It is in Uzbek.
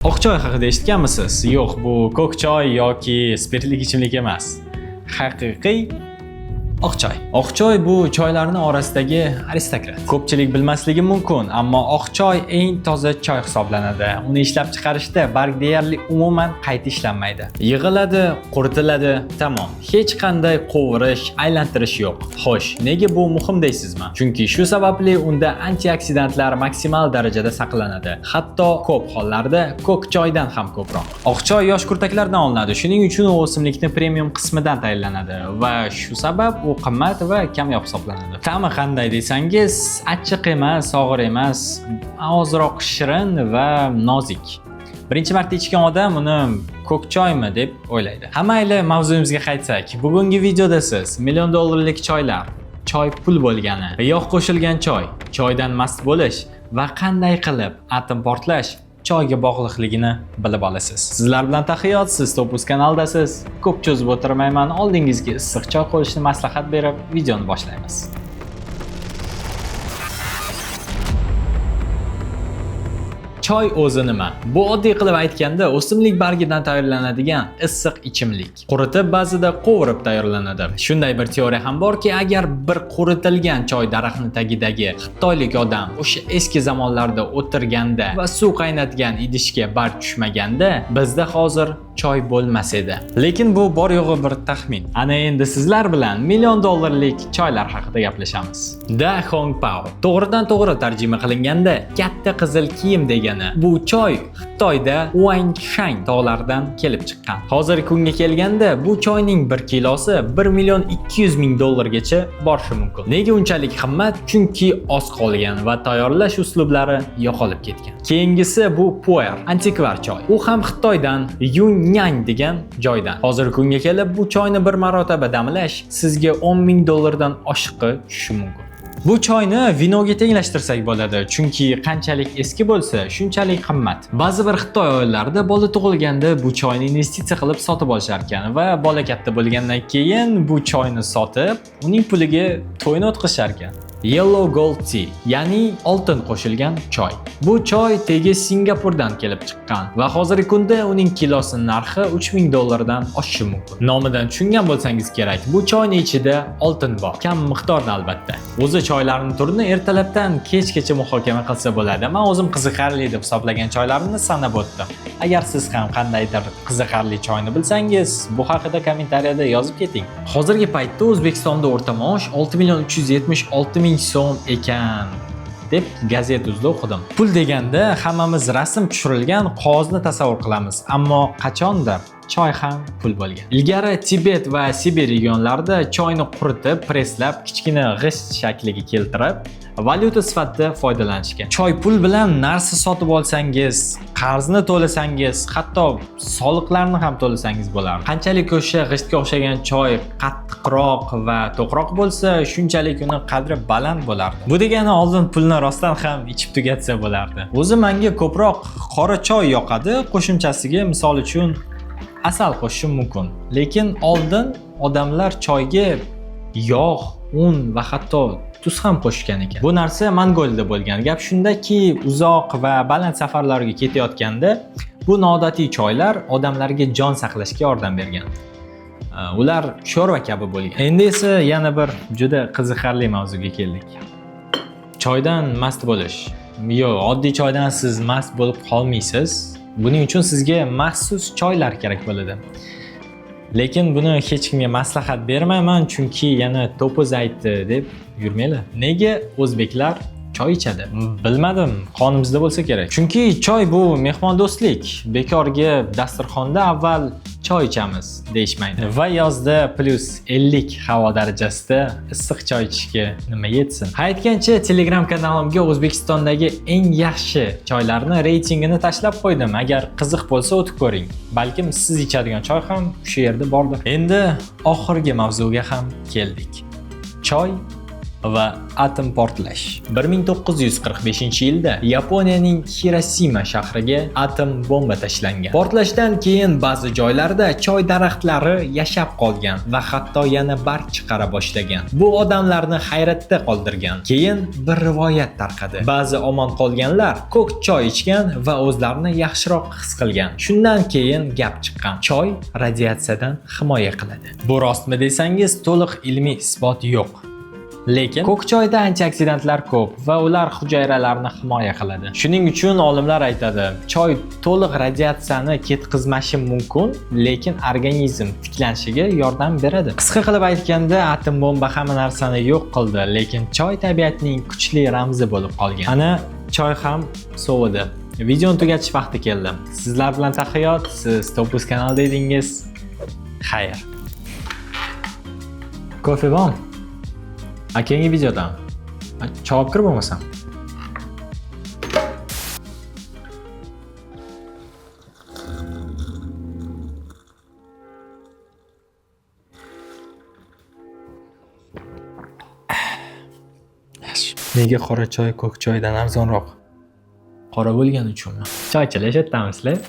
Oq choy haqida eshitganmisiz? Yo'q, bu ko'k choy yoki spirtli ichimlik emas. Haqiqiy oq choy. Oq choy bu choylarning orasidagi aristokrat. Ko'pchilik bilmasligi mumkin, ammo oq choy eng toza choy hisoblanadi. Uni ishlab chiqarishda barg deyarli umuman qayta ishlanmaydi. Yig'iladi, quritiladi, tamom. Hech qanday qovurish, aylantirish yo'q. Xo'sh, nega bu muhim deysizmi? Chunki shu sababli unda antioksidantlar maksimal darajada saqlanadi. Hatto ko'p hollarda ko'k choydan ham ko'proq. Oq choy yosh kurtaklardan olinadi. Shuning uchun u o'simlikning premium qismidan tayyorlanadi va shu sabab u qimmat va kamyob hisoblanadi. Ta'mi qanday desangiz, achchiq emas, og'ir emas, ozroq shirin va nozik. Birinchi marta ichgan odam uni ko'k choymi deb o'ylaydi. Mayli, mavzuyimizga qaytsak. Bugungi videoda siz $1 million choylar, choy pul bo'lgani, yog' qo'shilgan choy, choydan mast bo'lish va qanday qilib atom portlash choyga bog'liqligini bilib olasiz. Sizlar bilan Tahiyot, siz Topuz kanaldasiz. Ko'p cho'zib o'tirmayman, oldingizga issiq choy qo'yishni maslahat berib, videoni boshlaymiz. Choy o'zi nima? Bu oddiy qilib aytganda o'simlik bargidan tayyorlanadigan issiq ichimlik. Quritib, ba'zida qovurib tayyorlanadi. Shunday bir teoriya ham borki, agar bir quritilgan choy daraxti tagidagi xitoylik odam o'sha eski zamonlarda o'tirganda va suv qaynatgan idishga barg tushmaganda, bizda hozir choy bo'lmas edi. Lekin bu bor yo'g'i bir taxmin. Ana endi sizlar bilan $1 million choylar haqida gaplashamiz. Da Hong Pao. To'g'ridan to'g'ri tarjima qilinganda katta qizil kiyim degani. Bu choy Xitoyda Huangshan tog'laridan kelib chiqqan. Hozirgi kunga kelganda bu choyning 1 kilosi $1,200,000 gacha borishi mumkin. Nega unchalik qimmat? Chunki oz qolgan va tayyorlash uslublari yo'qolib ketgan. Keyingisi bu puer, antikvar choy. U ham Xitoydan Yunnan degan joydan. Hozirgi kunga kelib bu choyni bir marotaba damlash sizga $10,000 dan oshiqqa tushishi mumkin. Bu choyni vinoga tenglashtirsak bo'ladi, chunki qanchalik eski bo'lsa, shunchalik qimmat. Ba'zi bir Xitoy oilalarida bola tug'ilganda bu choyni investitsiya qilib sotib olishar ekan va bola katta bo'lgandan keyin bu choyni sotib, uning puliga to'yni o'tkazishar ekan. Yellow Gold Tea, ya'ni oltin qo'shilgan choy. Bu choy tegi Singapurdan kelib chiqqan va hozirgi kunda uning kilosi narxi $3,000 dan oshishi mumkin. Nomidan tushungan bo'lsangiz kerak, bu choyning ichida oltin bor, kam miqdorda albatta. O'zi choylarning turini ertalabdan kechgacha muhokama qilsa bo'ladi. Men o'zim qiziqarli deb hisoblagan choylarni sanab o'tdim. Agar siz ham qandaydir qiziqarli choyni bilsangiz, bu haqida kommentariyada yozib keting. Hozirgi paytda O'zbekistonda o'rta maosh 6,376,000 so'm ekan deb gazetuzda o'qidim. Pul deganda hammamiz rasm tushirilgan qog'ozni tasavvur qilamiz, ammo qachondir choy ham pul bo'lgan. Ilgari Tibet va Sibir regionlarida choyni quritib, presslab, kichkina g'isht shakliga keltirib, valyuta sifatida foydalanishgan. Choy pul bilan narsa sotib olsangiz, qarzni to'lasangiz, hatto soliqlarni ham to'lasangiz bo'lardi. Qanchalik o'sha g'ishtga o'xshagan choy qattiqroq va to'qroq bo'lsa, shunchalik uni qadri baland bo'lardi. Bu degani oldin pulni rostdan ham ichib tugatsa bo'lardi. O'zi menga ko'proq qora choy yoqadi, qo'shimchasiga misol uchun asal qo'shishim mumkin. Lekin oldin odamlar choyga yog', un va hatto tuz ham qo'shgan ekan. Bu narsa Mongoliyada bo'lgan. Gap shundaki, uzoq va baland safarlarga ketayotganda bu noodatiy choylar odamlarga jon saqlashga yordam bergan. Ular sho'rva kabi bo'lgan. Endi esa yana bir juda qiziqarli mavzuga keldik. Choydan mast bo'lish. Yo'q, oddiy choydan siz mast bo'lib qolmaysiz. Buning uchun sizga maxsus choylar kerak bo'ladi. Lekin buni hech kimga maslahat bermayman, chunki yana Topuz aytdi deb yurmanglar. Nega o'zbeklar choy ichadi? Bilmadim, qonimizda bo'lsa kerak. Chunki choy bu mehmondo'stlik. Bekorga dasturxonda avval choy ichamiz deyishmaydi. Va yozda +50 havo darajasida issiq choy ichishga nima yetsin. Aytgancha, Telegram kanalimga O'zbekistondagi eng yaxshi choylarni reytingini tashlab qo'ydim. Agar qiziq bo'lsa o'tib ko'ring. Balkim siz ichadigan choy ham shu yerda bordir. Endi oxirgi mavzuga ham keldik. Choy va atom portlash. 1945-yilda Yaponiyaning Hirosima shahriga atom bomba tashlangan. Portlashdan keyin ba'zi joylarda choy daraxtlari yashab qolgan va hatto yana barg chiqara boshlagan. Bu odamlarni hayratda qoldirgan. Keyin bir rivoyat tarqadi. Ba'zi omon qolganlar ko'k choy ichgan va o'zlarini yaxshiroq his qilgan. Shundan keyin gap chiqqan. Choy radiatsiyadan himoya qiladi. Bu rostmi desangiz, to'liq ilmiy isbot yo'q. Lekin ko'k choyda antioksidantlar ko'p va ular hujayralarni himoya qiladi. Shuning uchun olimlar aytadi, choy to'liq radiatsiyani ketkazmashi mumkin, lekin organizm tiklanishiga yordam beradi. Qisqa qilib aytganda, atom bomba hamma narsani yo'q qildi, lekin choy tabiatning kuchli ramzi bo'lib qolgan. Ana choy ham sovidi. Videoni tugatish vaqti keldi. Sizlar bilan Taqiyot, siz Topuz kanalida edingiz. Xayr. Kofe bormi? Keyingi videodan javob kir bo'lmasam. Nega qora choy ko'k choydan arzonroq? Qora bo'lgani uchunmi? Choychilar eshitdamizlar?